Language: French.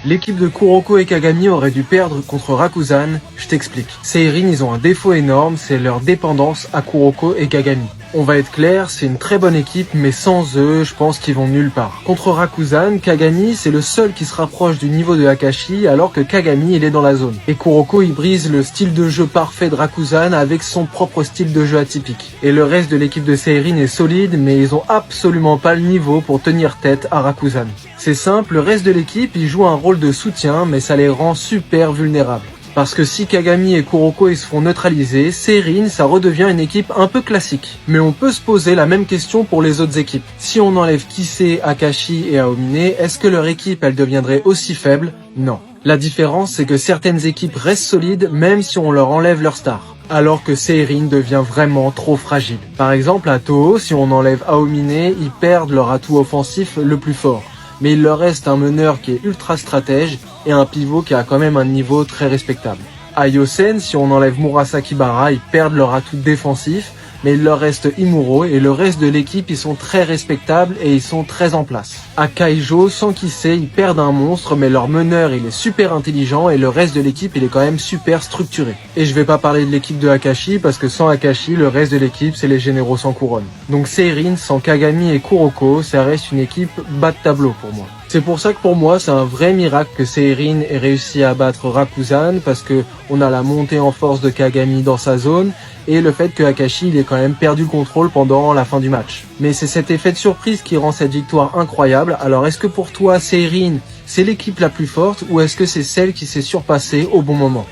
L'équipe de Kuroko et Kagami aurait dû perdre contre Rakuzan, je t'explique. Seirin, ils ont un défaut énorme, c'est leur dépendance à Kuroko et Kagami. On va être clair, c'est une très bonne équipe, mais sans eux, je pense qu'ils vont nulle part. Contre Rakuzan, Kagami, c'est le seul qui se rapproche du niveau de Akashi, alors que Kagami, il est dans la zone. Et Kuroko, il brise le style de jeu parfait de Rakuzan avec son propre style de jeu atypique. Et le reste de l'équipe de Seirin est solide, mais ils ont absolument pas le niveau pour tenir tête à Rakuzan. C'est simple, le reste de l'équipe, il joue un rôle de soutien, mais ça les rend super vulnérables. Parce que si Kagami et Kuroko ils se font neutraliser, Seirin ça redevient une équipe un peu classique. Mais on peut se poser la même question pour les autres équipes. Si on enlève Kisei, Akashi et Aomine, est-ce que leur équipe elle deviendrait aussi faible? Non. La différence c'est que certaines équipes restent solides même si on leur enlève leur star. Alors que Seirin devient vraiment trop fragile. Par exemple à Toho, si on enlève Aomine, ils perdent leur atout offensif le plus fort. Mais il leur reste un meneur qui est ultra stratège et un pivot qui a quand même un niveau très respectable. À Yosen, si on enlève Murasaki Bara, ils perdent leur atout défensif, mais il leur reste Imuro et le reste de l'équipe ils sont très respectables et ils sont très en place. À Kaijo, sans Kisei, ils perdent un monstre mais leur meneur il est super intelligent et le reste de l'équipe il est quand même super structuré. Et je vais pas parler de l'équipe de Akashi parce que sans Akashi, le reste de l'équipe c'est les généraux sans couronne. Donc Seirin, sans Kagami et Kuroko, ça reste une équipe bas de tableau pour moi. C'est pour ça que pour moi c'est un vrai miracle que Seirin ait réussi à battre Rakuzan parce que on a la montée en force de Kagami dans sa zone et le fait que Akashi il ait quand même perdu le contrôle pendant la fin du match. Mais c'est cet effet de surprise qui rend cette victoire incroyable. Alors est-ce que pour toi Seirin c'est l'équipe la plus forte ou est-ce que c'est celle qui s'est surpassée au bon moment ?